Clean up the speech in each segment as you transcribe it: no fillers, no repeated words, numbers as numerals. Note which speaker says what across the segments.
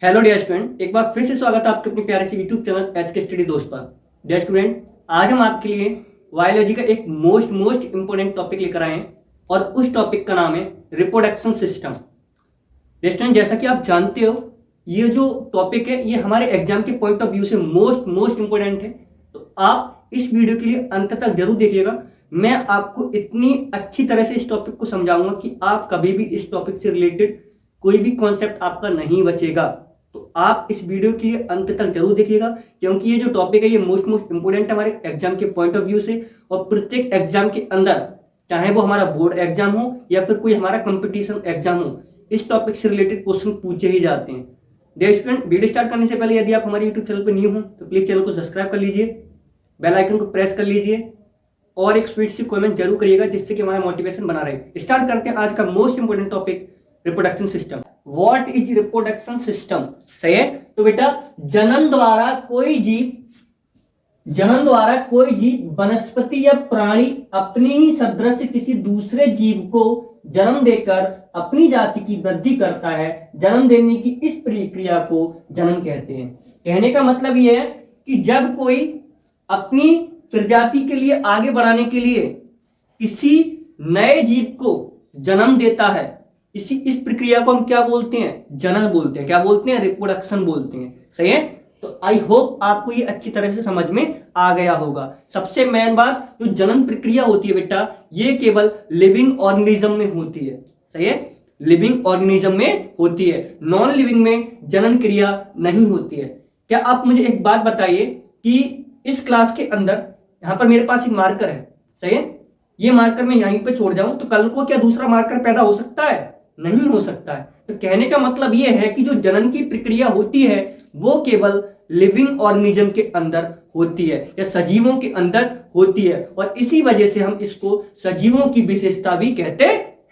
Speaker 1: Hello dear student, एक बार फिर से स्वागत है आपके अपने प्यारे से यूट्यूब चैनल एचके स्टडी दोस्त पर। डियर स्टूडेंट, आज हम आपके लिए बायोलॉजी का एक मोस्ट इंपोर्टेंट टॉपिक लेकर आए हैं और उस टॉपिक का नाम है रिप्रोडक्शन सिस्टम। डियर स्टूडेंट, जैसा कि आप जानते हो, ये जो टॉपिक है ये हमारे एग्जाम के पॉइंट ऑफ व्यू से मोस्ट इंपोर्टेंट है। तो आप इस वीडियो के लिए अंत तक जरूर देखिएगा। मैं आपको इतनी अच्छी तरह से इस टॉपिक को समझाऊंगा कि आप कभी भी इस टॉपिक से रिलेटेड कोई भी कॉन्सेप्ट आपका नहीं बचेगा। तो आप इस वीडियो के लिए अंत तक जरूर देखिएगा, क्योंकि ये जो टॉपिक है ये मोस्ट इंपोर्टेंट है हमारे एग्जाम के पॉइंट ऑफ व्यू से। और प्रत्येक एग्जाम के अंदर, चाहे वो हमारा बोर्ड एग्जाम हो या फिर कोई हमारा कंपटीशन एग्जाम हो, इस टॉपिक से रिलेटेड क्वेश्चन पूछे ही जाते हैं। डियर स्टूडेंट, वीडियो स्टार्ट करने से पहले यदि आप हमारे यूट्यूब चैनल पर न्यू हो तो प्लीज चैनल को सब्सक्राइब कर लीजिए, बेल आइकन को प्रेस कर लीजिए और एक स्वीट सी कमेंट जरूर करिएगा, जिससे कि हमारा मोटिवेशन बना रहे। स्टार्ट करते हैं आज का most important topic, reproduction system. What is reproduction system? सही है। तो बेटा, जन्म द्वारा कोई जीव वनस्पति या प्राणी अपनी ही सदृश किसी दूसरे जीव को जन्म देकर अपनी जाति की वृद्धि करता है। जन्म देने की इस प्रक्रिया को जन्म कहते हैं। कहने का मतलब यह है कि जब कोई अपनी प्रजाति के लिए आगे बढ़ाने के लिए किसी नए जीव को जन्म देता है, इस प्रक्रिया को हम क्या बोलते हैं? जनन बोलते हैं। क्या बोलते हैं? रिप्रोडक्शन बोलते हैं। सही है। तो आई होप आपको ये अच्छी तरह से समझ में आ गया होगा। सबसे मेन बात, जो जनन प्रक्रिया होती है बेटा, ये केवल लिविंग ऑर्गेनिज्म में होती है। सही है, लिविंग ऑर्गेनिज्म में होती है, नॉन लिविंग में जनन क्रिया नहीं होती है। क्या आप मुझे एक बात बताइए कि इस क्लास के अंदर यहां पर मेरे पास एक मार्कर है, सही है, ये मार्कर मैं यहीं पे छोड़ जाऊं तो कल को क्या दूसरा मार्कर पैदा हो सकता है? नहीं हो सकता है। तो कहने का मतलब यह है कि जो जनन की प्रक्रिया होती है वो केवल लिविंग ऑर्गेनिज्म के अंदर होती है या सजीवों के अंदर होती है, और इसी वजह से हम इसको सजीवों की विशेषता भी कहते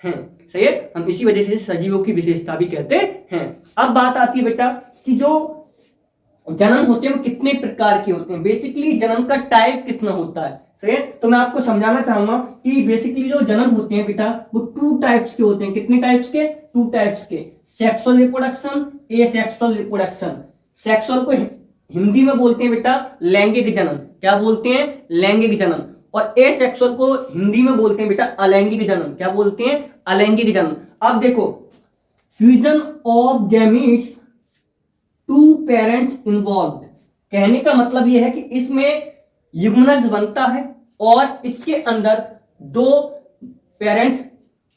Speaker 1: हैं। सही है, हम इसी वजह से सजीवों की विशेषता भी कहते हैं। अब बात आती है बेटा कि जो जनन होते हैं वो कितने प्रकार के होते हैं। बेसिकली जनन का टाइप कितना होता है? सही है। तो मैं आपको समझाना चाहूंगा कि बेसिकली जो जनन होते हैं बेटा वो 2 टाइप्स के होते हैं। कितने टाइप्स के? 2 टाइप्स के। Sexual reproduction, asexual reproduction. Sexual को हिंदी में बोलते हैं बेटा लैंगिक जनन। क्या बोलते हैं? लैंगिक जनन। और एसेक्सुअल को हिंदी में बोलते हैं बेटा अलैंगिक जनन। क्या बोलते हैं? अलैंगिक जनन। अब देखो, fusion of gametes, 2 parents involve. कहने का मतलब यह है कि इसमें युग्मनज बनता है और इसके अंदर 2 पेरेंट्स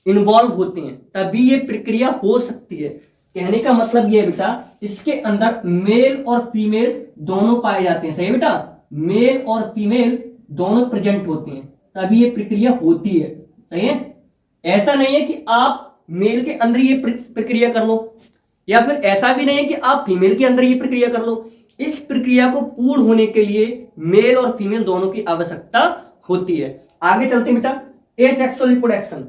Speaker 1: इन्वॉल्व होते हैं, तभी ये प्रक्रिया हो सकती है। कहने का मतलब यह है बेटा, इसके अंदर मेल और फीमेल दोनों पाए जाते हैं। सही है बेटा, मेल और फीमेल दोनों प्रेजेंट होते हैं, तभी ये प्रक्रिया होती है। सही है। ऐसा नहीं है कि आप मेल के अंदर ये प्रक्रिया कर लो, या फिर ऐसा भी नहीं है कि आप फीमेल के अंदर ये प्रक्रिया कर लो। इस प्रक्रिया को पूर्ण होने के लिए मेल और फीमेल दोनों की आवश्यकता होती है। आगे चलते हैं बेटा, asexual reproduction,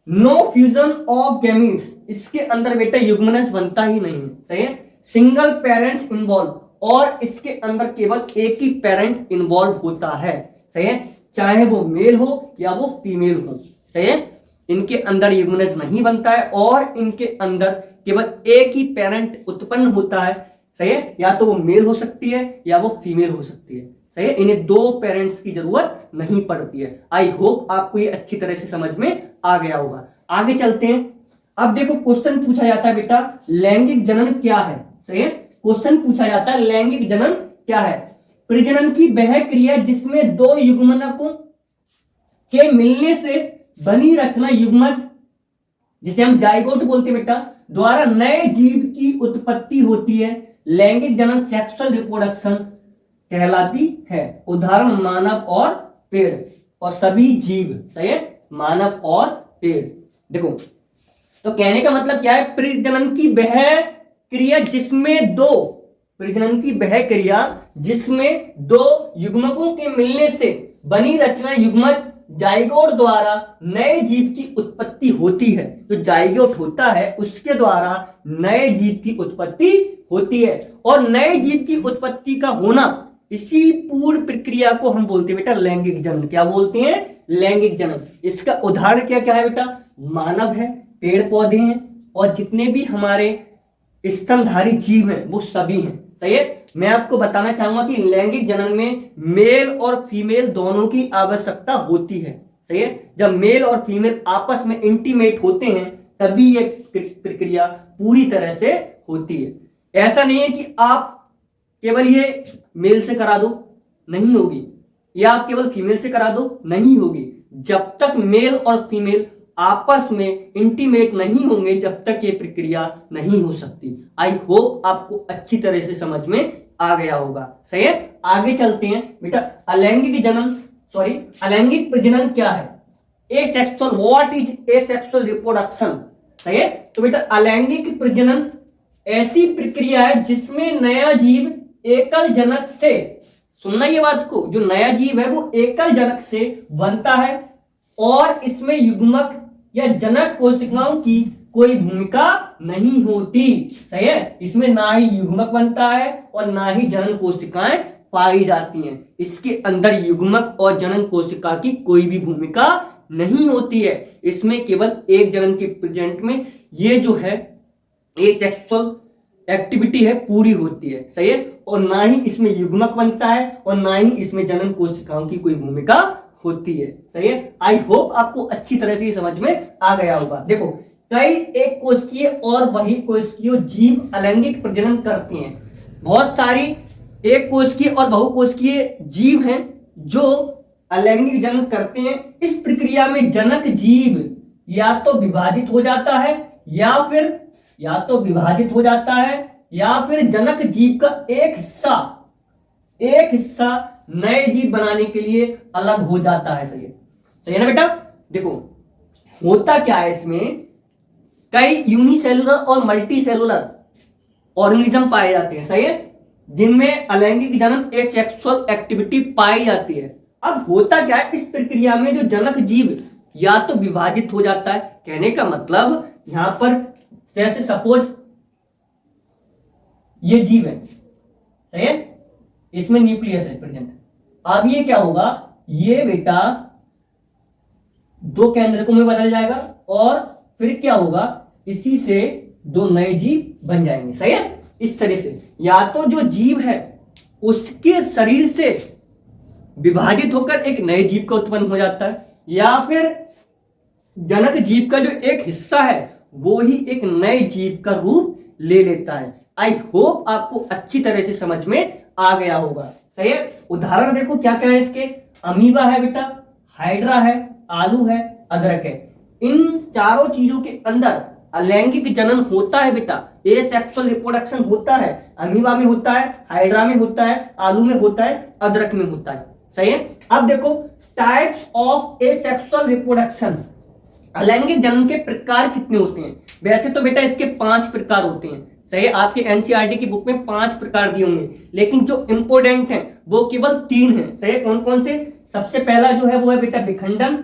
Speaker 1: no fusion of gametes. इसके अंदर बेटा युग्मनज बनता ही नहीं है। सही है। सिंगल पेरेंट्स इन्वॉल्व, और इसके अंदर केवल एक ही पेरेंट इन्वॉल्व होता है। सही है, चाहे वो मेल हो या वो फीमेल हो। सही है, इनके अंदर युग्मनज नहीं बनता है और इनके अंदर केवल एक ही पेरेंट उत्पन्न होता है। सही है, या तो वो मेल हो सकती है या वो फीमेल हो सकती है। सही है, इन्हें 2 पेरेंट्स की जरूरत नहीं पड़ती है। आई होप आपको ये अच्छी तरह से समझ में आ गया होगा। आगे चलते हैं। अब देखो, क्वेश्चन पूछा जाता है बेटा लैंगिक जनन क्या है? सही है, क्वेश्चन पूछा जाता है लैंगिक जनन क्या है? प्रजनन की वह क्रिया जिसमें 2 युग्मनकों के मिलने से बनी रचना युग्मज, जिसे हम जाइगोट बोलते हैं बेटा, द्वारा नए जीव की उत्पत्ति होती है। लैंगिक जनन सेक्सुअल रिप्रोडक्शन कहलाती है। उदाहरण मानव और पेड़ और सभी जीव। सही है, मानव और पेड़। देखो, तो कहने का मतलब क्या है? प्रजनन की वह क्रिया जिसमें 2 युग्मकों के मिलने से बनी रचना युग्मज जाइगोट द्वारा नए जीव की उत्पत्ति होती है। जो जाइगोट होता है उसके द्वारा नए जीव की उत्पत्ति होती है, और नए जीव की उत्पत्ति का होना, इसी पूर्ण प्रक्रिया को हम बोलते हैं बेटा लैंगिक जनन। क्या बोलते हैं? लैंगिक जनन। इसका उदाहरण क्या क्या है बेटा? मानव है, पेड़ पौधे हैं, और जितने भी हमारे स्तनधारी जीव हैं वो सभी हैं। सही है। मैं आपको बताना चाहूंगा कि लैंगिक जनन में मेल और फीमेल दोनों की आवश्यकता होती है। सही है। जब मेल और फीमेल आपस में इंटीमेट होते हैं तभी ये प्रक्रिया पूरी तरह से होती है। ऐसा नहीं है कि आप केवल ये मेल से करा दो, नहीं होगी, या आप केवल फीमेल से करा दो, नहीं होगी। जब तक मेल और फीमेल आपस में इंटीमेट नहीं होंगे जब तक ये प्रक्रिया नहीं हो सकती। आई होप आपको अच्छी तरह से समझ में आ गया होगा। सही है। आगे चलते हैं बेटा। अलैंगिक प्रजनन क्या है? Asexual, what is asexual reproduction? सही है। तो बेटा अलैंगिक प्रजनन ऐसी प्रक्रिया है जिसमें नया जीव एकल जनक से, सुनना ये बात को, जो नया जीव है वो एकल जनक से बनता है और इसमें युग्मक या जनक कोशिकाओं की कोई भूमिका नहीं होती। सही है। इसमें ना ही युग्मक बनता है और ना ही जनन कोशिकाएं पाई जाती हैं। इसके अंदर युग्मक और जनन कोशिका की कोई भी भूमिका नहीं होती है। इसमें केवल एक जनन के प्रेजेंट में ये जो है एक सेक्सुअल एक्टिविटी है पूरी होती है। सही है। और ना ही इसमें युग्मक बनता है और ना ही इसमें जनन कोशिकाओं की कोई भूमिका होती है। सही है। आई होप आपको अच्छी तरह से समझ में आ गया होगा। देखो, कई एक कोशिकीय और वही कोशिकीय जीव अलैंगिक प्रजनन करते हैं। बहुत सारी एक कोशिकीय और बहुकोशिकीय जीव हैं जो अलैंगिक जनन करते हैं। इस प्रक्रिया में जनक जीव या तो विभाजित हो जाता है या फिर जनक जीव का एक हिस्सा नए जीव बनाने के लिए अलग हो जाता है। सही है ना बेटा। देखो होता क्या है, इसमें कई यूनिसेलुलर और मल्टी सेलुलर ऑर्गेनिज्म पाए जाते हैं। सही है। जिनमें अलैंगिक जनन एसेक्सुअल एक्टिविटी पाई जाती है। अब होता क्या है, इस प्रक्रिया में जो जनक जीव या तो विभाजित हो जाता है, कहने का मतलब यहां पर जैसे सपोज ये जीव है, सही है, इसमें न्यूक्लियस है प्रेजेंट। अब ये क्या होगा, ये बेटा दो केंद्रकों में बदल जाएगा और फिर क्या होगा, इसी से दो नए जीव बन जाएंगे। सही है। इस तरह से या तो जो जीव है उसके शरीर से विभाजित होकर एक नए जीव का उत्पन्न हो जाता है, या फिर जनक जीव का जो एक हिस्सा है वो ही एक नए जीव का रूप ले लेता है। आई होप आपको अच्छी तरह से समझ में आ गया होगा। सही है। उदाहरण देखो क्या क्या है इसके। अमीबा है बेटा, हाइड्रा है, आलू है, अदरक है। इन चारों चीजों के अंदर अलैंगिक जनन होता है बेटा, एसेक्सुअल रिप्रोडक्शन होता है। अमीबा में होता है, हाइड्रा में होता है, आलू में होता है, अदरक में होता है। सही है। अब देखो टाइप्स ऑफ एसेक्सुअल रिप्रोडक्शन, अलैंगिक जनन के प्रकार कितने होते हैं। वैसे तो बेटा इसके 5 प्रकार होते हैं। सही है। आपके एनसीईआरटी की बुक में 5 प्रकार दिए होंगे, लेकिन जो इंपोर्टेंट है वो केवल 3 है। सही है। कौन कौन से? सबसे पहला जो है वो है बेटा विखंडन।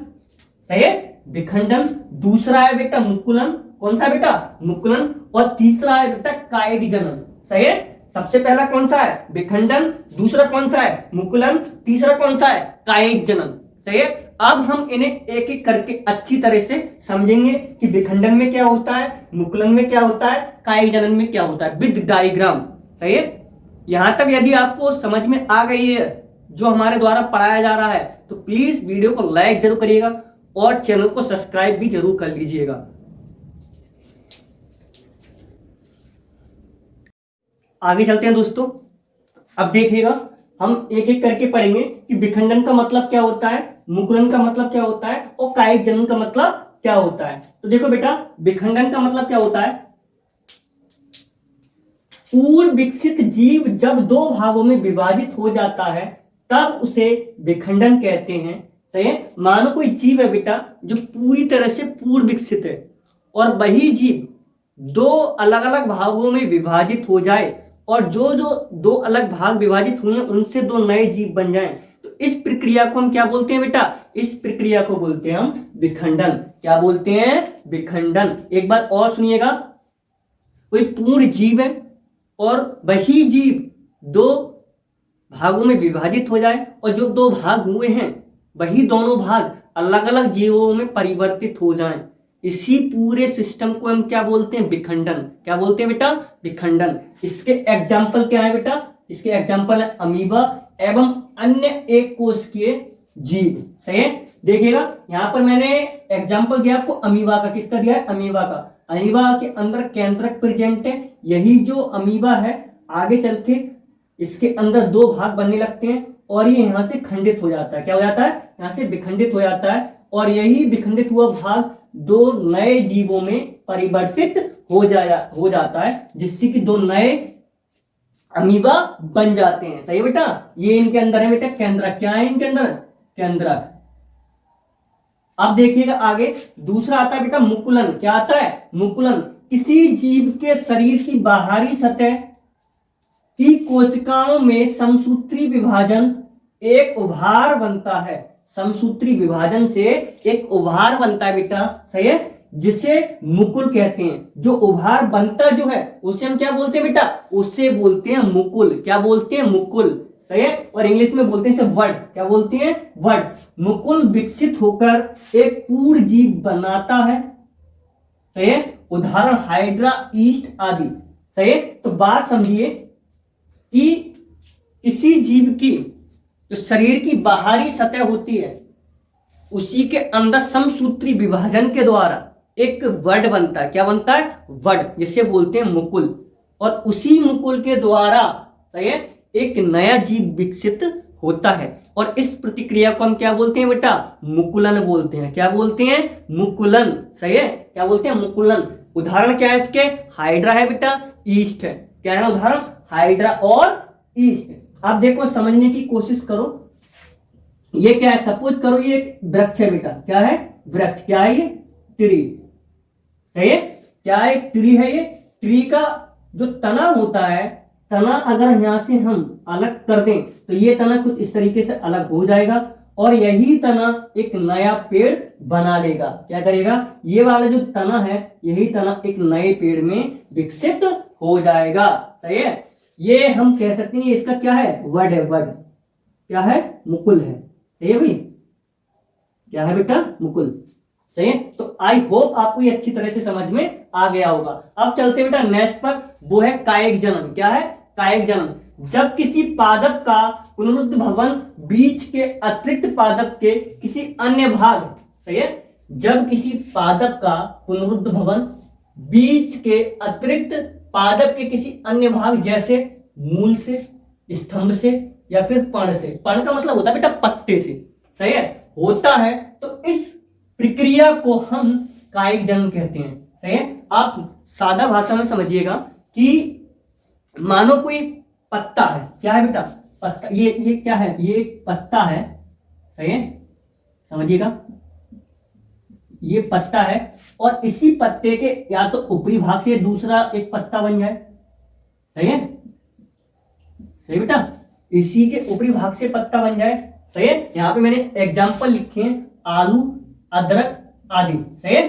Speaker 1: सही है, विखंडन। दूसरा है बेटा मुकुलन। कौन सा बेटा? मुकुलन। और तीसरा है बेटा कायिक जनन। सही है। सबसे पहला कौन सा है? विखंडन। दूसरा कौन सा है? मुकुलन। तीसरा कौन सा है? कायिक जनन। सही है। अब हम इन्हें एक एक करके अच्छी तरह से समझेंगे कि विखंडन में क्या होता है, मुकुलन में क्या होता है, कायिक जनन में क्या होता है, विद डायग्राम। सही है। यहां तक यदि आपको समझ में आ गई है जो हमारे द्वारा पढ़ाया जा रहा है तो प्लीज वीडियो को लाइक जरूर करिएगा और चैनल को सब्सक्राइब भी जरूर कर लीजिएगा। आगे चलते हैं दोस्तों। अब देखिएगा हम एक एक करके पढ़ेंगे कि विखंडन का मतलब क्या होता है, मुकुलन का मतलब क्या होता है और कायिक जनन का मतलब क्या होता है। तो देखो बेटा, विखंडन का मतलब क्या होता है, पूर्व विकसित जीव जब 2 भागों में विभाजित हो जाता है तब उसे विखंडन कहते हैं। सही है। मानो कोई जीव है बेटा जो पूरी तरह से पूर्व विकसित है और वही जीव 2 अलग अलग भागों में विभाजित हो जाए और जो जो 2 अलग भाग विभाजित हुए हैं उनसे 2 नए जीव बन जाएं, तो इस प्रक्रिया को हम क्या बोलते हैं बेटा? इस प्रक्रिया को बोलते हैं हम विखंडन। क्या बोलते हैं? विखंडन। एक बार और सुनिएगा, कोई पूर्ण जीव है और वही जीव 2 भागों में विभाजित हो जाए और जो 2 भाग हुए हैं वही दोनों भाग अलग अलग जीवों में परिवर्तित हो जाएं, इसी पूरे सिस्टम को हम क्या बोलते हैं? विखंडन। क्या बोलते हैं बेटा? विखंडन। इसके एग्जाम्पल क्या है बेटा? इसके एग्जाम्पल है अमीबा एवं अन्य एक कोशिकीय जीव। सही है, देखिएगा यहां पर मैंने एग्जाम्पल दिया आपको अमीबा का। किसका दिया है? अमीबा का। अमीबा के अंदर केंद्रक प्रेजेंट है। यही जो अमीबा है आगे चल के इसके अंदर दो भाग बनने लगते हैं और ये यहां से खंडित हो जाता है। क्या हो जाता है? यहां से विखंडित हो जाता है और यही विखंडित हुआ भाग दो नए जीवों में परिवर्तित हो जाता है, जिससे कि दो नए अमीबा बन जाते हैं। सही है बेटा, ये इनके अंदर है बेटा केंद्रक। क्या है इनके अंदर? केंद्रक। अब देखिएगा आगे दूसरा आता है बेटा मुकुलन। क्या आता है? मुकुलन। किसी जीव के शरीर की बाहरी सतह की कोशिकाओं में समसूत्री विभाजन एक उभार बनता है। समसूत्री विभाजन से एक उभार बनता है बेटा। सही है, जिसे मुकुल कहते हैं। जो उभार बनता जो है उसे हम क्या बोलते हैं बेटा? उसे बोलते हैं मुकुल। क्या बोलते हैं? मुकुल। सही है, और इंग्लिश में बोलते हैं इसे वर्ड। क्या बोलते हैं? वर्ड। मुकुल विकसित होकर एक पूर्ण जीव बनाता है। सही है, उदाहरण हाइड्रा, ईस्ट आदि। सही है, तो बात समझिए कि किसी जीव की जो शरीर की बाहरी सतह होती है उसी के अंदर समसूत्री विभाजन के द्वारा एक वर्ड बनता है। क्या बनता है? वर्ड, जिसे बोलते हैं मुकुल। और उसी मुकुल के द्वारा, सही है, एक नया जीव विकसित होता है और इस प्रतिक्रिया को हम क्या बोलते हैं बेटा? मुकुलन बोलते हैं। क्या बोलते हैं? मुकुलन। सही है, क्या बोलते हैं? मुकुलन। उदाहरण क्या है इसके? हाइड्रा है बेटा, ईस्ट है। क्या है उदाहरण? हाइड्रा और ईस्ट। आप देखो, समझने की कोशिश करो। ये क्या है? सपोज करो ये एक वृक्ष है बेटा। क्या है? वृक्ष। क्या है ये? ट्री। सही है, क्या है? ट्री है ये। ट्री का जो तना होता है, तना अगर यहां से हम अलग कर दें तो ये तना कुछ इस तरीके से अलग हो जाएगा और यही तना एक नया पेड़ बना लेगा। क्या करेगा? ये वाला जो तना है यही तना एक नए पेड़ में विकसित हो जाएगा। सही है, ये हम कह सकते हैं इसका क्या है? वर्ड है। वर्ड क्या है? मुकुल है। सही है भाई, क्या है बेटा? मुकुल। सही है, तो आई होप आपको ये अच्छी तरह से समझ में आ गया होगा। अब चलते बेटा नेक्स्ट पर, वो है कायिक जनन। क्या है? कायिक जनन। जब किसी पादप का पुनरुत्थ भवन बीज के अतिरिक्त पादप के किसी अन्य भाग, सही है, जब किसी पादप का पुनरुत्थ भवन बीज के अतिरिक्त पादप के किसी अन्य भाग जैसे मूल से, स्तंभ से या फिर पण से, पण का मतलब होता है बेटा पत्ते से, सही है, होता है, तो इस प्रक्रिया को हम कायिक जनन कहते हैं। सही है, आप सादा भाषा में समझिएगा कि मानो कोई पत्ता है। क्या है बेटा? पत्ता। ये क्या है? ये पत्ता है। सही है, समझिएगा, ये पत्ता है और इसी पत्ते के या तो ऊपरी भाग से दूसरा एक पत्ता बन जाए। सही है, सही बेटा, इसी के ऊपरी भाग से पत्ता बन जाए। सही है, यहां पे मैंने एग्जाम्पल लिखे हैं, आलू, अदरक आदि। सही है,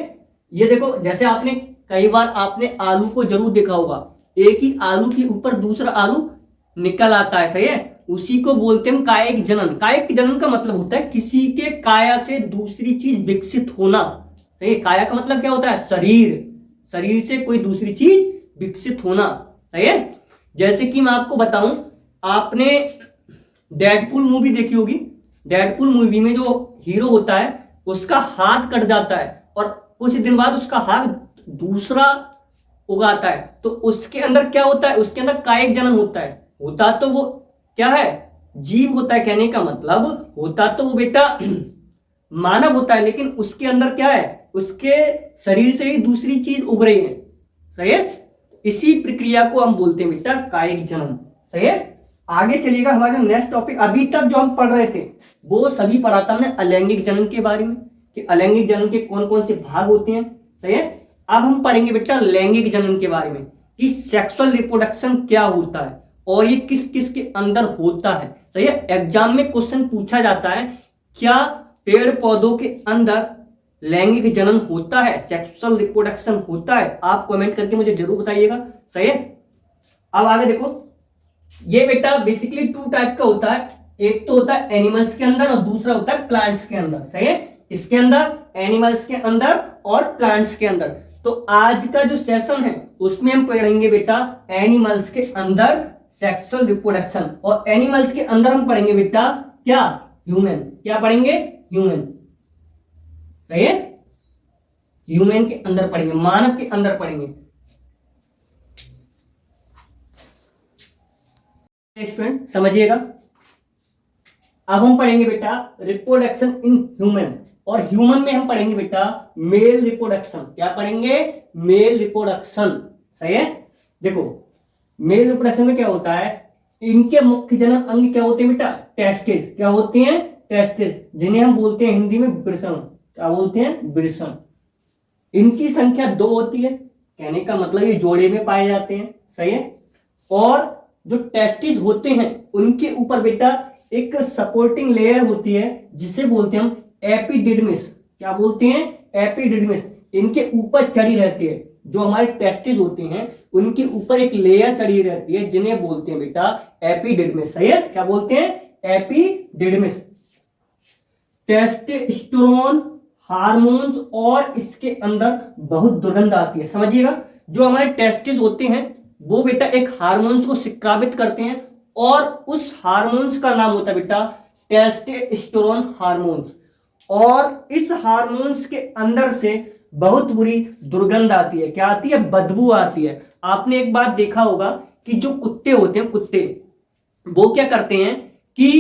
Speaker 1: ये देखो, जैसे आपने कई बार आपने आलू को जरूर देखा होगा, एक ही आलू के ऊपर दूसरा आलू निकल आता है। सही है, उसी को बोलते हैं कायिक जनन। कायिक जनन का मतलब होता है किसी के काया से दूसरी चीज विकसित होना। सही है, काया का मतलब क्या होता है? शरीर। शरीर से कोई दूसरी चीज विकसित होना। सही है, जैसे कि मैं आपको बताऊं, आपने डेडपूल मूवी देखी होगी। डेडपूल मूवी में जो हीरो होता है उसका हाथ कट जाता है और कुछ दिन बाद उसका हाथ दूसरा उगाता है, तो उसके अंदर क्या होता है? उसके अंदर कायिक जनन होता है। होता तो वो क्या है? जीव होता है। कहने का मतलब होता तो वो बेटा मानव होता है, लेकिन उसके अंदर क्या है? उसके शरीर से ही दूसरी चीज उग रही है। सही है, इसी प्रक्रिया को हम बोलते हैं बेटा कायिक जनन। सही है, आगे चलिएगा। हमारा नेक्स्ट टॉपिक अभी तक जो हम पढ़ रहे थे वो सभी पढ़ा था हमने अलैंगिक जनन के बारे में, कि अलैंगिक जनन के कौन कौन से भाग होते हैं। सही है, अब हम पढ़ेंगे बेटा लैंगिक जनन के बारे में, कि सेक्सुअल रिप्रोडक्शन क्या होता है और ये किस किस के अंदर होता है। सही है, एग्जाम में क्वेश्चन पूछा जाता है, क्या पेड़ पौधों के अंदर लैंगिक जनन होता है, सेक्सुअल रिप्रोडक्शन होता है? आप कमेंट करके मुझे जरूर बताइएगा। सही है, अब आगे देखो, ये बेटा बेसिकली टू टाइप का होता है। एक तो होता है एनिमल्स के अंदर और दूसरा होता है प्लांट्स के अंदर। सही है, इसके अंदर एनिमल्स के अंदर और प्लांट्स के अंदर। तो आज का जो सेशन है उसमें हम पढ़ेंगे बेटा एनिमल्स के अंदर सेक्सुअल रिप्रोडक्शन, और एनिमल्स के अंदर हम पढ़ेंगे बेटा क्या, ह्यूमन। क्या पढ़ेंगे, ह्यूमन। सही है, ह्यूमन के अंदर पढ़ेंगे, मानव के अंदर पढ़ेंगे। स्टूडेंट समझिएगा, अब हम पढ़ेंगे बेटा रिप्रोडक्शन इन ह्यूमन, और ह्यूमन में हम पढ़ेंगे बेटा मेल रिप्रोडक्शन। क्या पढ़ेंगे, मेल रिप्रोडक्शन। सही है, देखो मेल रिप्रोडक्शन में क्या होता है, इनके मुख्य जनन अंग क्या होते हैं बेटा, टेस्टिस। क्या होते हैं, टेस्टिस, जिन्हें हम बोलते हैं हिंदी में वृषण। क्या बोलते हैं, वृषण। इनकी संख्या 2 होती है, कहने का मतलब ये जोड़े में पाए जाते हैं। सही है, और जो टेस्टिस होते हैं उनके ऊपर बेटा एक सपोर्टिंग लेयर होती है जिसे बोलते हैं हम एपिडिडमिस। क्या बोलते हैं, एपिडिडमिस। इनके ऊपर चढ़ी रहती है, जो हमारे टेस्टिस होते हैं उनके ऊपर एक लेयर चढ़ी रहती है जिन्हें बोलते हैं बेटा एपिडिडमिस। सही है, क्या बोलते हैं, एपिडिडमिस। टेस्टोस्टेरोन हार्मोन्स, और इसके अंदर बहुत दुर्गंध आती है। समझिएगा, जो हमारे टेस्टिस होते हैं वो बेटा एक हार्मोन्स को स्रावित करते हैं, और उस हार्मोन्स का नाम होता है बेटा टेस्टोस्टेरोन हार्मोन्स। और इस हार्मोन्स के अंदर से बहुत बुरी दुर्गंध आती है। क्या आती है, बदबू आती है। आपने एक बात देखा होगा कि जो कुत्ते होते हैं, कुत्ते वो क्या करते हैं कि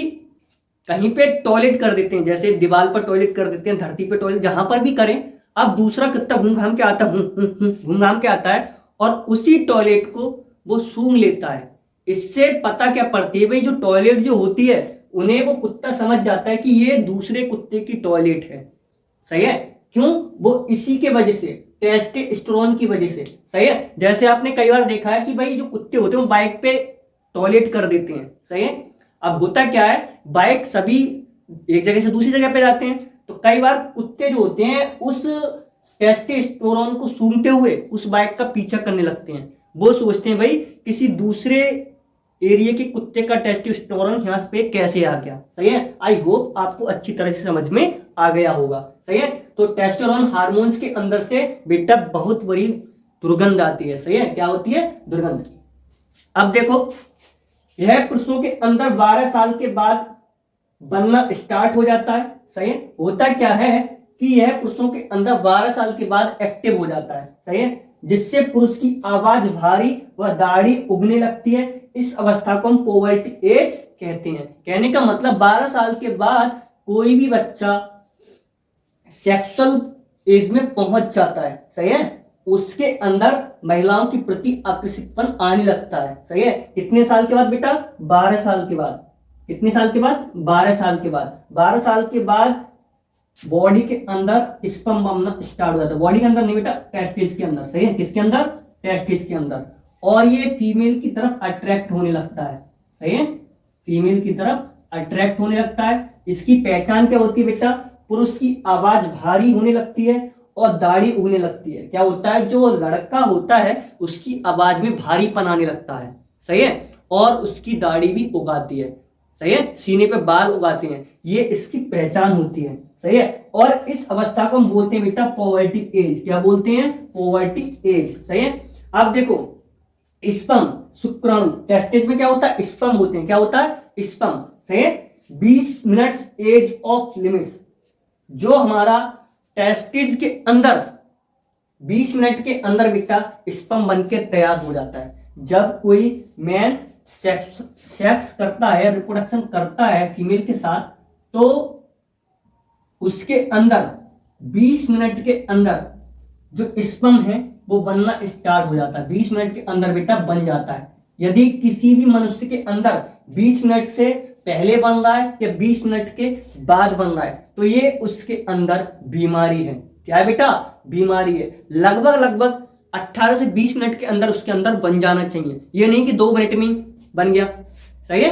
Speaker 1: कहीं पे टॉयलेट कर देते हैं, जैसे दीवार पर टॉयलेट कर देते हैं, धरती पे टॉयलेट, जहां पर भी करें। अब दूसरा कुत्ता घूम घाम के आता है, घूम घाम के आता है और उसी टॉयलेट को वो सूंघ लेता है। इससे पता क्या पड़ती है भाई, जो टॉयलेट जो होती है उन्हें वो कुत्ता समझ जाता है कि ये दूसरे कुत्ते की टॉयलेट है। सही है, क्यों, वो इसी के वजह से, टेस्टोस्टेरोन की वजह से। सही है, जैसे आपने कई बार देखा है कि भाई जो कुत्ते होते हैं वो बाइक पे टॉयलेट कर देते हैं। सही है, अब होता क्या है, बाइक सभी एक जगह से दूसरी जगह पे जाते हैं, तो कई बार कुत्ते जो होते हैं उस टेस्टोस्टेरोन को सूंघते हुए उस बाइक का पीछा करने लगते हैं। वो सोचते हैं भाई किसी दूसरे एरिया के कुत्ते का टेस्टोस्टेरोन यहाँ पे कैसे आ गया। सही है, आई होप आपको अच्छी तरह से समझ में आ गया होगा। सही है, तो टेस्टोस्टेरोन हार्मोन्स के अंदर से बेटा बहुत बड़ी दुर्गंध आती है। सही है, क्या होती है, दुर्गंध। अब देखो, यह पुरुषों के अंदर 12 साल के बाद बनना स्टार्ट हो जाता है। सही है, होता क्या है कि यह पुरुषों के अंदर 12 साल के बाद एक्टिव हो जाता है। सही है, जिससे पुरुष की आवाज भारी व दाढ़ी उगने लगती है। इस अवस्था को हम पोवर्टी एज कहते हैं। कहने का मतलब 12 साल के बाद कोई भी बच्चा सेक्सुअल एज में पहुंच जाता है। सही है, उसके अंदर महिलाओं के प्रति आकर्षितपन आने लगता है। सही है, कितने साल के बाद बेटा, 12 साल के बाद। कितने साल के बाद, 12 साल के बाद। 12 साल के बाद बॉडी के अंदर स्पर्म बनना स्टार्ट हो जाता है। बॉडी के अंदर नहीं बेटा, टेस्टिस के अंदर। सही है, किसके अंदर, टेस्टिस के अंदर। और ये फीमेल की तरफ अट्रैक्ट होने लगता है। सही है, फीमेल की तरफ अट्रैक्ट होने लगता है। इसकी पहचान क्या होती है बेटा, पुरुष की आवाज भारी होने लगती है और दाढ़ी उगने लगती है। क्या होता है, जो लड़का होता है उसकी आवाज में भारीपन आने लगता है। सही है, और उसकी दाढ़ी भी उगाती है। सही है, सीने पे बाल उगाते हैं, ये इसकी पहचान होती है। सही है, और इस अवस्था को हम बोलते हैं बेटा पोवर्टी एज। क्या बोलते हैं, पोवर्टी एज। सही है, अब देखो स्पर्म, शुक्राणु, टेस्टिस में क्या होता है, स्पर्म होते हैं। क्या होता है, स्पर्म। सही है, 20 मिनट्स एज ऑफ लिमिट्स। जो हमारा टेस्टिस के अंदर 20 मिनट के अंदर बेटा स्पर्म बन के तैयार हो जाता है। जब कोई मैन सेक्स करता है, रिप्रोडक्शन करता है फीमेल के साथ, तो उसके अंदर 20 मिनट के अंदर जो स्पर्म है वो बनना स्टार्ट हो जाता है। 20 मिनट के अंदर बेटा बन जाता है। यदि किसी भी मनुष्य के अंदर 20 मिनट से पहले बन रहा है या 20 मिनट के बाद बन रहा है, तो ये उसके अंदर बीमारी है। क्या है बेटा, बीमारी है। लगभग 18 से 20 मिनट के अंदर उसके अंदर बन जाना चाहिए। ये नहीं कि 2 मिनट में बन गया। सही है,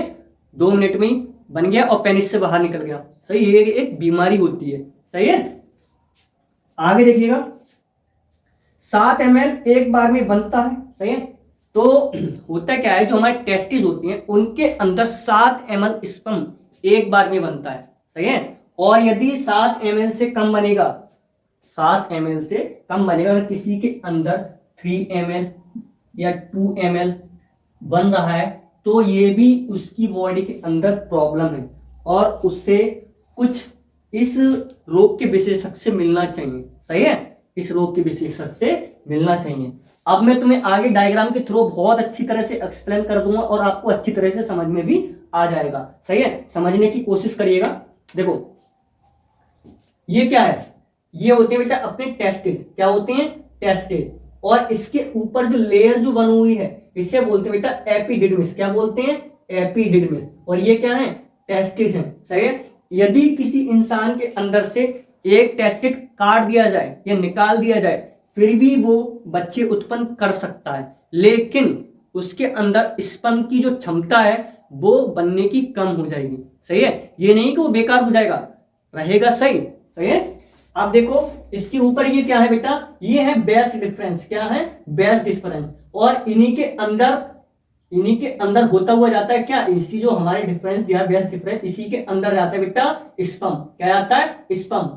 Speaker 1: 2 मिनट में बन गया और पेनिस से बाहर निकल गया। सही, ये एक बीमारी होती है। सही है, आगे देखिएगा, 7 ml एक बार में बनता है। सही है, तो होता क्या है, जो हमारे टेस्टिस होती हैं उनके अंदर 7 ml स्पर्म एक बार में बनता है। सही है, और यदि 7 ml से कम बनेगा 7 ml से कम बनेगा। अगर किसी के अंदर 3 ml या 2 ml बन रहा है तो ये भी उसकी बॉडी के अंदर प्रॉब्लम है और उससे कुछ इस रोग के विशेषज्ञ से मिलना चाहिए। सही है, इस रोग के विशेषज्ञ से मिलना चाहिए। अब मैं तुम्हें आगे डायग्राम के थ्रू बहुत अच्छी तरह से एक्सप्लेन कर दूंगा और आपको अच्छी तरह से समझ में भी आ जाएगा। सही है, समझने की कोशिश करिएगा। देखो ये क्या है, ये होते हैं बेटा अपने टेस्टिस। क्या होते हैं? टेस्टिस। और इसके ऊपर जो लेयर जो बनी हुई है इसे बोलते हैं बेटा एपिडिडमिस। क्या बोलते हैं? एपिडिडमिस। और ये क्या है? टेस्टिस है। सही है, यदि किसी इंसान के अंदर से एक टेस्टिस काट दिया जाए या निकाल दिया जाए फिर भी वो बच्चे उत्पन्न कर सकता है, लेकिन उसके अंदर स्पर्म की जो क्षमता है वो बनने की कम हो जाएगी। सही है, ये नहीं कि वो बेकार हो जाएगा, रहेगा। सही सही है। आप देखो इसके ऊपर ये क्या है बेटा? ये है बेस डिफरेंस। क्या है? Base difference. और इन्हीं के अंदर होता हुआ जाता है क्या? इसी जो हमारे डिफरेंस दिया बेस डिफरेंस, इसी के अंदर जाता है बेटा स्पर्म। क्या जाता है? स्पर्म।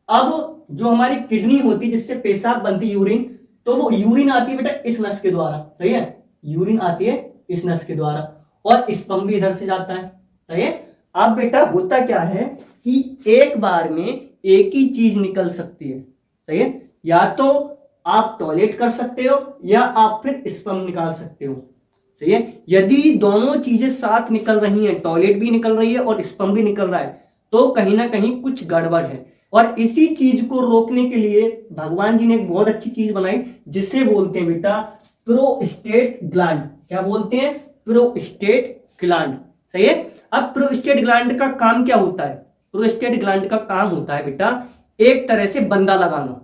Speaker 1: अब जो हमारी किडनी होती है जिससे पेशाब बनती है, यूरिन, तो वो यूरिन आती है बेटा इस नस के द्वारा। सही है, यूरिन आती है इस नस के द्वारा और स्पर्म भी इधर से जाता है। सही है। अब बेटा होता क्या है कि एक बार में एक ही चीज निकल सकती है। सही है, या तो आप टॉयलेट कर सकते हो या आप फिर स्पर्म निकाल सकते हो। सही है, यदि दोनों चीजें साथ निकल रही हैं, टॉयलेट भी निकल रही है और स्पर्म भी निकल रहा है, तो कहीं ना कहीं कुछ गड़बड़ है। और इसी चीज को रोकने के लिए भगवान जी ने एक बहुत अच्छी चीज बनाई जिसे बोलते हैं बेटा प्रोस्टेट ग्लैंड। क्या बोलते हैं? Prostate gland. सही है। अब प्रोस्टेट ग्लैंड का काम क्या होता है? प्रोस्टेट ग्लैंड का काम होता है बेटा एक तरह से बंदा लगाना।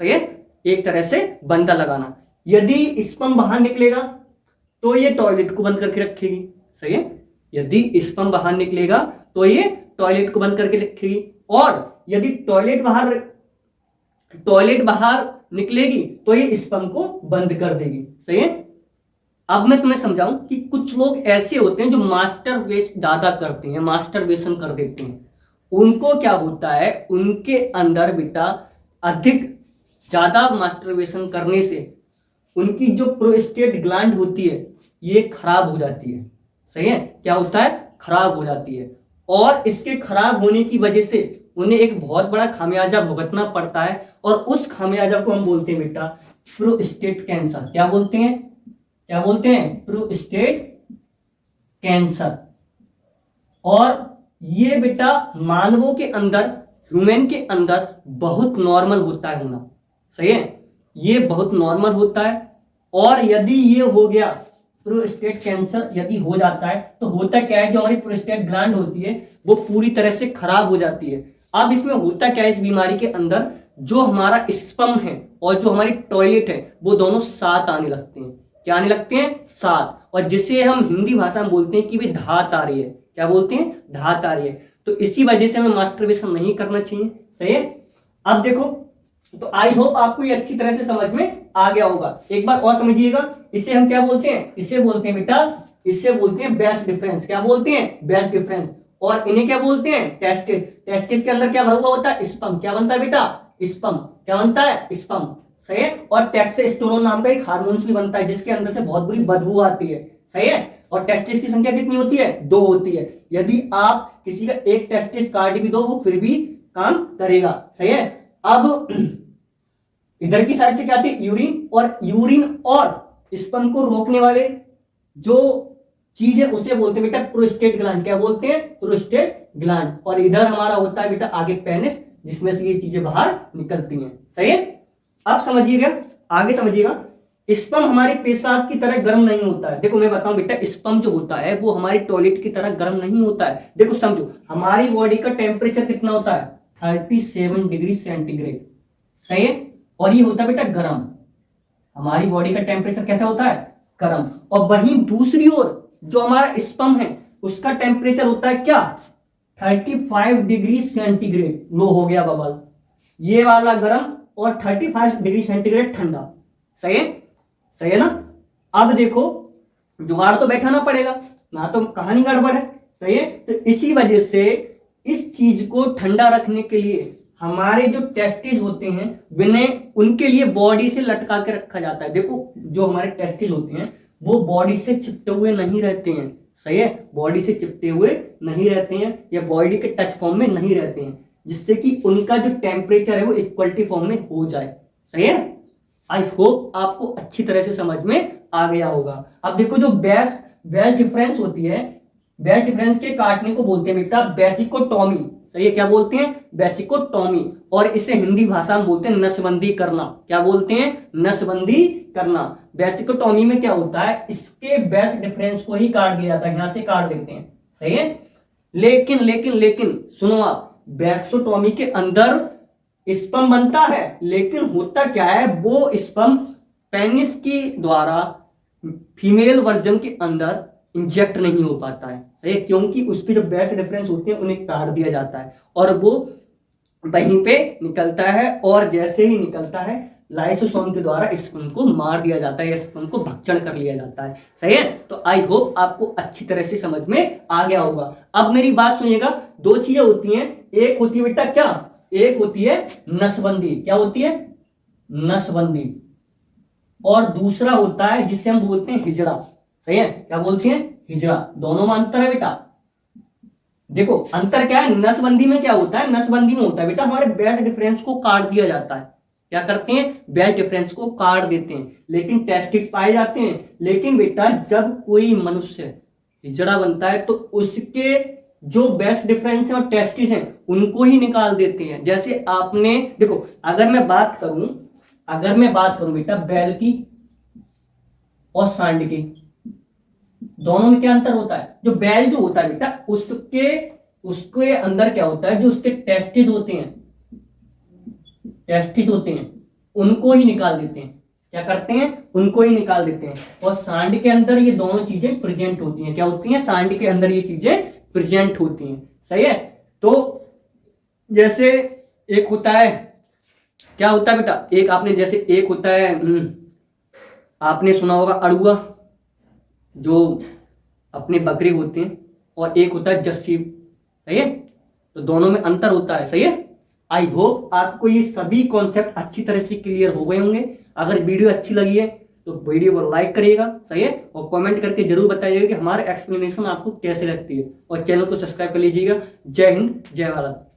Speaker 1: सही है, एक तरह से बंदा लगाना। यदि स्पर्म बाहर निकलेगा तो ये टॉयलेट को बंद करके रखेगी। सही है, यदि स्पर्म बाहर निकलेगा तो ये टॉयलेट को बंद करके रखेगी। और यदि टॉयलेट बाहर निकलेगी तो ये स्पर्म को बंद कर देगी। सही है। अब मैं तुम्हें समझाऊं कि कुछ लोग ऐसे होते हैं जो मास्टरबेशन ज्यादा करते हैं, मास्टरबेशन कर देते हैं। उनको क्या होता है, उनके अंदर बेटा अधिक ज्यादा मास्टरबेशन करने से उनकी जो प्रोस्टेट ग्लैंड होती है ये खराब हो जाती है। सही है, क्या होता है? खराब हो जाती है। और इसके खराब होने की वजह से उन्हें एक बहुत बड़ा खामियाजा भुगतना पड़ता है और उस खामियाजा को हम बोलते हैं बेटा प्रोस्टेट कैंसर। क्या बोलते हैं? क्या बोलते हैं? Prostate cancer. और ये बेटा मानवों के अंदर, ह्यूमन के अंदर बहुत नॉर्मल होता है होना। सही है, ये बहुत नॉर्मल होता है। और यदि ये हो गया प्रोस्टेट कैंसर यदि हो जाता है तो होता क्या है, जो हमारी प्रोस्टेट ग्लैंड होती है वो पूरी तरह से खराब हो जाती है। अब इसमें होता क्या है, इस बीमारी के अंदर जो हमारा स्पर्म है और जो हमारी टॉयलेट है वो दोनों साथ आने लगते हैं। क्या आने लगते हैं? साथ। और जिसे हम हिंदी भाषा में बोलते हैं कि भी धात आ रही है। क्या बोलते हैं? धात आ रही है। तो इसी वजह से हमें मास्टरबेशन नहीं करना चाहिए। सही है। अब देखो, तो आई होप आपको ये अच्छी तरह से समझ में आ गया होगा। एक बार और समझिएगा, इसे हम क्या बोलते हैं? इसे बोलते हैं बेटा, इसे बोलते हैं बेस डिफरेंस। क्या बोलते हैं? Base difference. और इन्हें क्या बोलते हैं? टेस्टिस। टेस्टिस के अंदर क्या भरा हुआ होता है? स्पर्म। क्या बनता है बेटा? स्पर्म। क्या बनता है? स्पर्म। सही है। और टेस्टोस्टेरोन नाम का एक हार्मोन भी बनता है जिसके अंदर से बहुत बुरी बदबू आती है। सही है। और टेस्टिस की संख्या कितनी होती है? 2 होती है। यदि आप किसी का एक टेस्टिस काट भी दो वो फिर भी काम करेगा। सही है। अब इधर की साइड से क्या थी? यूरिन। और यूरिन और स्पर्म को रोकने वाले जो चीज है उसे बोलते हैं बेटा प्रोस्टेट ग्लैंड। क्या बोलते हैं? Prostate gland. और इधर हमारा होता है बेटा आगे पेनिस जिसमें से ये चीजें बाहर निकलती हैं। सही है। अब समझिएगा, आगे समझिएगा, स्पर्म हमारे पेशाब की तरह गर्म नहीं होता है। देखो मैं बताऊं बेटा, स्पर्म जो होता है वो हमारी टॉयलेट की तरह गर्म नहीं होता है। देखो समझो, हमारी बॉडी का टेम्परेचर कितना होता है? 37 डिग्री सेंटीग्रेड। सही है। और ये होता है बेटा गर्म। हमारी बॉडी का टेम्परेचर कैसा होता है? गर्म। और वहीं दूसरी ओर जो हमारा स्पर्म है उसका टेम्परेचर होता है क्या? 35 डिग्री सेंटीग्रेड। लो हो गया बबल, ये वाला गर्म और 35 डिग्री सेंटीग्रेड ठंडा। सही है, सही है ना। अब देखो जुगाड़ तो बैठाना पड़ेगा, ना तो कहानी गड़बड़ है। सही है। तो इसी वजह से इस चीज को ठंडा रखने के लिए हमारे जो टेस्टिस होते हैं जिन्हें उनके लिए बॉडी से लटका के रखा जाता है। देखो जो हमारे टेस्टिस होते हैं वो बॉडी से चिपटे हुए नहीं रहते हैं, सही है, बॉडी से चिपटे हुए नहीं रहते हैं या बॉडी के टच फॉर्म में नहीं रहते हैं, जिससे कि उनका जो टेम्परेचर है वो इक्वलिटी फॉर्म में हो जाए, सही है। आई होप आपको अच्छी तरह से समझ में आ गया होगा। अब देखो जो बेस डिफरेंस होती है, बेस डिफरेंस के काटने को बोलते हैं बेटा बेसिकोटॉमी, सही है, क्या बोलते हैं, बेसिकोटॉमी। और इसे हिंदी भाषा में बोलते हैं नसबंदी करना। क्या बोलते हैं, नसबंदी करना। बेसिकोटॉमी में क्या होता है, इसके बेस डिफरेंस को ही काट दिया जाता है, यहां से काट देते हैं, सही है। लेकिन लेकिन लेकिन सुनो आप, बेसिकोटॉमी के अंदर स्पर्म बनता है, लेकिन होता क्या है, वो स्पर्म पेनिस के द्वारा फीमेल वर्जन के अंदर इंजेक्ट नहीं हो पाता है, सही है, क्योंकि उसके जो बेस डिफरेंस होते हैं उन्हें काट दिया जाता है और वो वहीं पे निकलता है, और जैसे ही निकलता है लाइसोसोम के द्वारा स्पर्म को मार दिया जाता है, स्पर्म को भक्षण कर लिया जाता है, सही है। तो आई होप आपको अच्छी तरह से समझ में आ गया होगा। अब मेरी बात सुनिएगा, दो चीजें होती हैं, एक होती है बेटा क्या, एक होती है नसबंदी, क्या होती है, नसबंदी, और दूसरा होता है जिसे हम बोलते हैं हिजड़ा, सही है, क्या बोलते हैं, हिजड़ा। दोनों में अंतर है बेटा। देखो अंतर क्या है, नसबंदी में क्या होता है, नसबंदी में होता है बेटा हमारे बेस डिफरेंस को काट दिया जाता है, क्या करते हैं, बेस डिफरेंस को काट देते हैं, लेकिन टेस्टिस पाए जाते हैं। लेकिन बेटा जब कोई मनुष्य हिजड़ा बनता है तो उसके जो बेस डिफरेंस है और टेस्टिस हैं उनको ही निकाल देते हैं। जैसे आपने देखो, अगर मैं बात करूं बेटा बैल की और सांड की, दोनों में क्या अंतर होता है, जो बैल जो होता है बेटा उसके अंदर क्या होता है, जो उसके टेस्टिस होते हैं उनको ही निकाल देते हैं, क्या करते हैं, उनको ही निकाल देते हैं। और सांड के अंदर ये दोनों चीजें प्रेजेंट होती हैं, क्या होती हैं, सांड के अंदर ये चीजें प्रेजेंट होती हैं, सही है। तो जैसे एक होता है, क्या होता है बेटा, एक आपने जैसे एक होता है, आपने सुना होगा अड़ुआ, जो अपने बकरे होते हैं, और एक होता है जर्सी, सही है। तो दोनों में अंतर होता है, सही है। आई होप आपको ये सभी कॉन्सेप्ट अच्छी तरह से क्लियर हो गए होंगे। अगर वीडियो अच्छी लगी है तो वीडियो को लाइक करिएगा, सही है, और कमेंट करके जरूर बताइएगा कि हमारा एक्सप्लेनेशन आपको कैसे लगती है, और चैनल को सब्सक्राइब कर लीजिएगा। जय हिंद, जय भारत।